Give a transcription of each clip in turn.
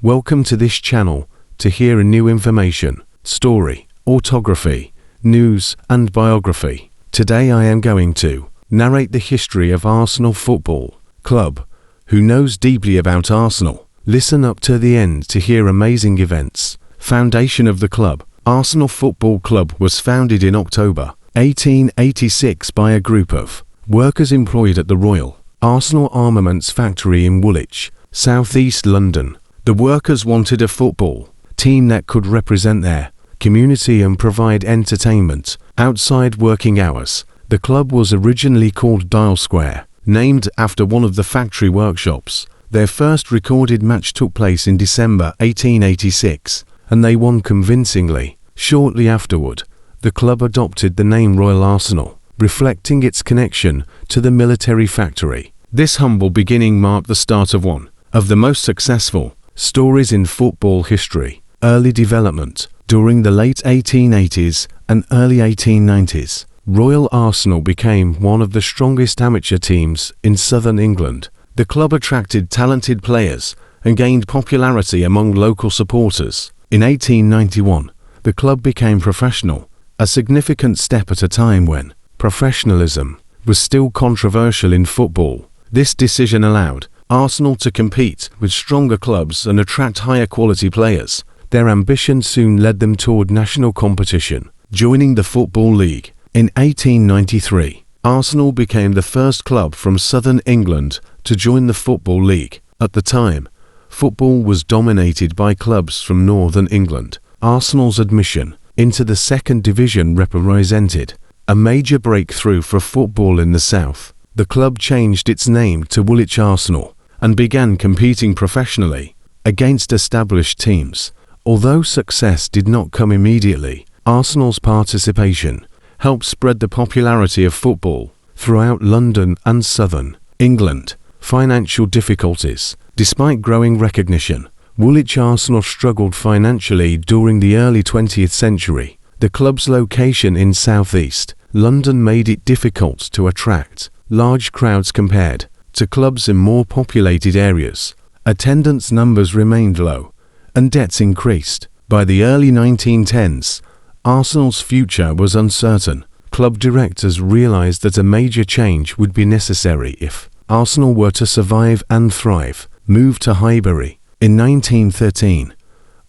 Welcome to this channel to hear a new information, story, autography, news and biography. Today I am going to narrate the history of Arsenal Football Club. Who knows deeply about Arsenal? Listen up to the end to hear amazing events. Foundation of the club. Arsenal Football Club was founded in October 1886 by a group of workers employed at the Royal Arsenal Armaments Factory in Woolwich, southeast London. The workers wanted a football team that could represent their community and provide entertainment outside working hours. The club was originally called Dial Square, named after one of the factory workshops. Their first recorded match took place in December 1886, and they won convincingly. Shortly afterward, the club adopted the name Royal Arsenal, reflecting its connection to the military factory. This humble beginning marked the start of one of the most successful stories in football history. Early development. During the late 1880s and early 1890s, Royal Arsenal became one of the strongest amateur teams in southern England. The club attracted talented players and gained popularity among local supporters. In 1891, the club became professional, a significant step at a time when professionalism was still controversial in football. This decision allowed Arsenal to compete with stronger clubs and attract higher quality players. Their ambition soon led them toward national competition. Joining the Football League. In 1893, Arsenal became the first club from southern England to join the Football League. At the time, football was dominated by clubs from northern England. Arsenal's admission into the second division represented a major breakthrough for football in the south. The club changed its name to Woolwich Arsenal and began competing professionally against established teams. Although success did not come immediately, Arsenal's participation helped spread the popularity of football throughout London and southern England. Financial difficulties. Despite growing recognition, Woolwich Arsenal struggled financially during the early 20th century. The club's location in southeast London made it difficult to attract large crowds compared to clubs in more populated areas. Attendance numbers remained low, and debts increased. By the early 1910s, Arsenal's future was uncertain. Club directors realized that a major change would be necessary if Arsenal were to survive and thrive. Moved to Highbury. In 1913,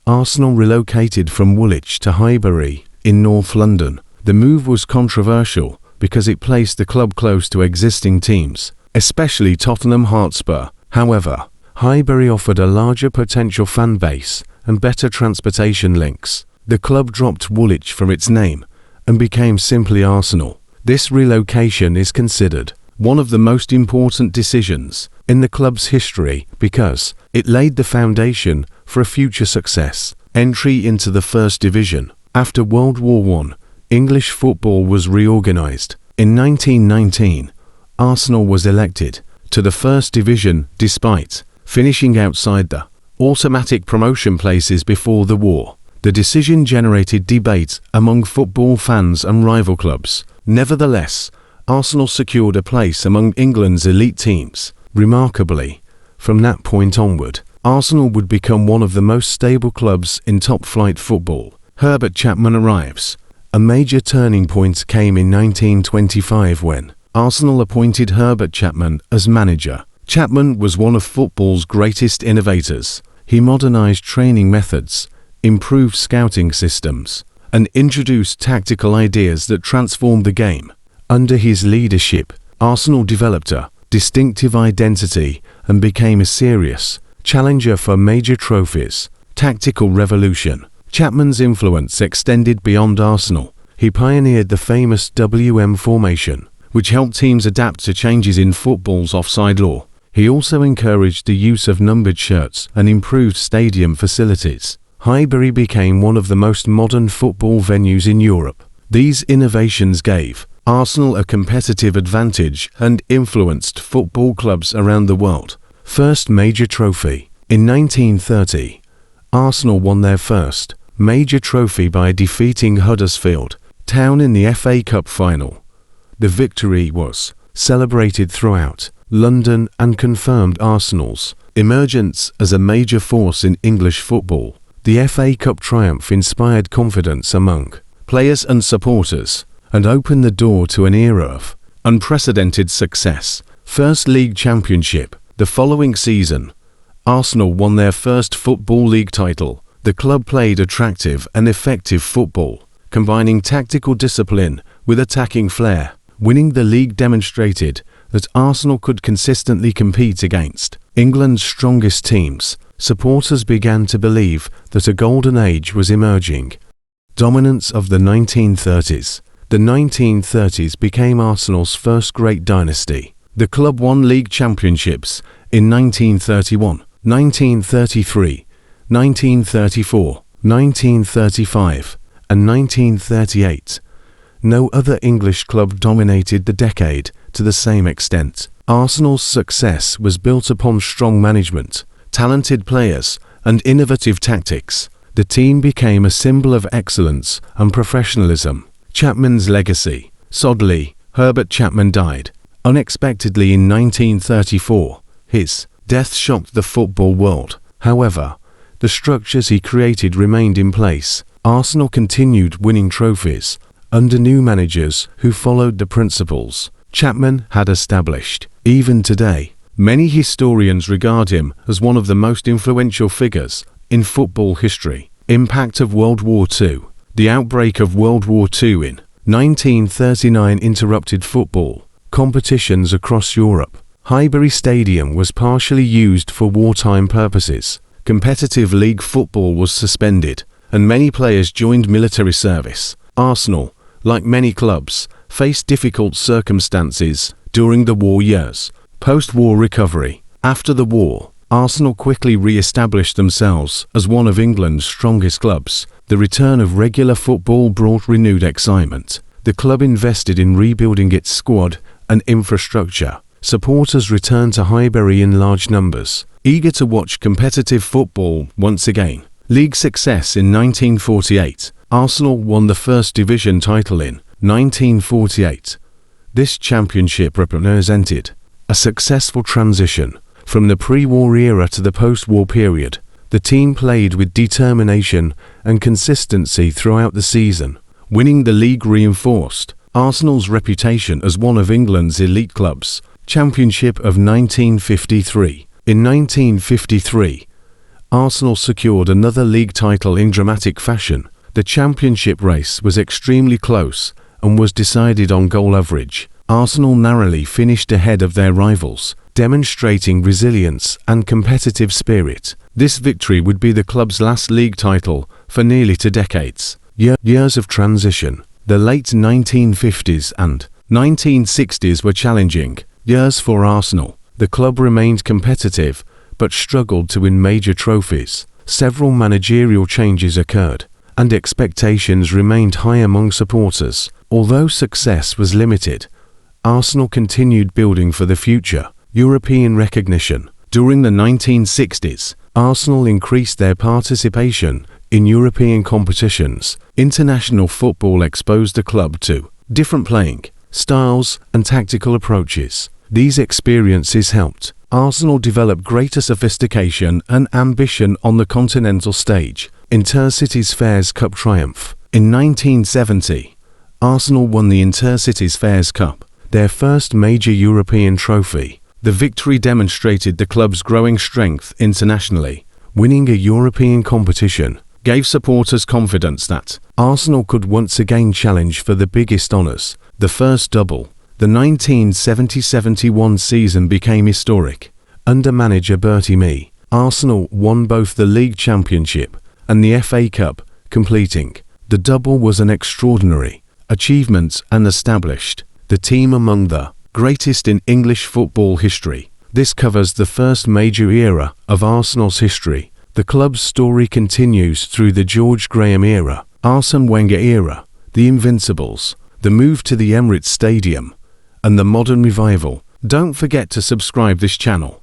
Arsenal relocated from Woolwich to Highbury in North London. The move was controversial because it placed the club close to existing teams, especially Tottenham Hotspur. However, Highbury offered a larger potential fan base and better transportation links. The club dropped Woolwich from its name and became simply Arsenal. This relocation is considered one of the most important decisions in the club's history because it laid the foundation for a future success. Entry into the First Division. After World War I, English football was reorganized. In 1919, Arsenal was elected to the First Division despite finishing outside the automatic promotion places before the war. The decision generated debate among football fans and rival clubs. Nevertheless, Arsenal secured a place among England's elite teams. Remarkably, from that point onward, Arsenal would become one of the most stable clubs in top-flight football. Herbert Chapman arrives. A major turning point came in 1925 when Arsenal appointed Herbert Chapman as manager. Chapman was one of football's greatest innovators. He modernized training methods, improved scouting systems, and introduced tactical ideas that transformed the game. Under his leadership, Arsenal developed a distinctive identity and became a serious challenger for major trophies. Tactical revolution. Chapman's influence extended beyond Arsenal. He pioneered the famous WM formation, which helped teams adapt to changes in football's offside law. He also encouraged the use of numbered shirts and improved stadium facilities. Highbury became one of the most modern football venues in Europe. These innovations gave Arsenal a competitive advantage and influenced football clubs around the world. First major trophy. In 1930, Arsenal won their first major trophy by defeating Huddersfield Town in the FA Cup final. The victory was celebrated throughout London and confirmed Arsenal's Emergence as a major force in English football. The FA Cup triumph inspired confidence among players and supporters, and opened the door to an era of unprecedented success. First League Championship. The following season, Arsenal won their first Football League title. The club played attractive and effective football, combining tactical discipline with attacking flair. Winning the league demonstrated that Arsenal could consistently compete against England's strongest teams. Supporters began to believe that a golden age was emerging. Dominance of the 1930s. The 1930s became Arsenal's first great dynasty. The club won league championships in 1931, 1933, 1934, 1935, and 1938. No other English club dominated the decade to the same extent. Arsenal's success was built upon strong management, talented players, and innovative tactics. The team became a symbol of excellence and professionalism. Chapman's legacy. Sadly, Herbert Chapman died unexpectedly in 1934. His death shocked the football world. However, the structures he created remained in place. Arsenal continued winning trophies under new managers who followed the principles Chapman had established. Even today, many historians regard him as one of the most influential figures in football history. Impact of World War II. The outbreak of World War II in 1939 interrupted football competitions across Europe. Highbury Stadium was partially used for wartime purposes. Competitive league football was suspended, and many players joined military service. Arsenal, like many clubs, faced difficult circumstances during the war years. Post-war recovery. After the war, Arsenal quickly re-established themselves as one of England's strongest clubs. The return of regular football brought renewed excitement. The club invested in rebuilding its squad and infrastructure. Supporters returned to Highbury in large numbers, eager to watch competitive football once again. League success in 1948. Arsenal won the First Division title in 1948. This championship represented a successful transition from the pre-war era to the post-war period. The team played with determination and consistency throughout the season. Winning the league reinforced Arsenal's reputation as one of England's elite clubs. Championship of 1953. In 1953, Arsenal secured another league title in dramatic fashion. The championship race was extremely close and was decided on goal average. Arsenal narrowly finished ahead of their rivals, demonstrating resilience and competitive spirit. This victory would be the club's last league title for nearly 2 decades. Years of transition. The late 1950s and 1960s were challenging years for Arsenal. The club remained competitive but struggled to win major trophies. Several managerial changes occurred, and expectations remained high among supporters. Although success was limited, Arsenal continued building for the future. European recognition. During the 1960s, Arsenal increased their participation in European competitions. International football exposed the club to different playing styles and tactical approaches. These experiences helped Arsenal develop greater sophistication and ambition on the continental stage. Intercities Fairs Cup triumph. In 1970, Arsenal won the Intercities Fairs Cup, their first major European trophy. The victory demonstrated the club's growing strength internationally. Winning a European competition gave supporters confidence that Arsenal could once again challenge for the biggest honours. The first double. The 1970-71 season became historic. Under manager Bertie Mee, Arsenal won both the League Championship and the FA Cup, completing. The double was an extraordinary achievement and established the team among the greatest in English football history. This covers the first major era of Arsenal's history. The club's story continues through the George Graham era, Arsene Wenger era, the Invincibles, the move to the Emirates Stadium, and the modern revival. Don't forget to subscribe this channel.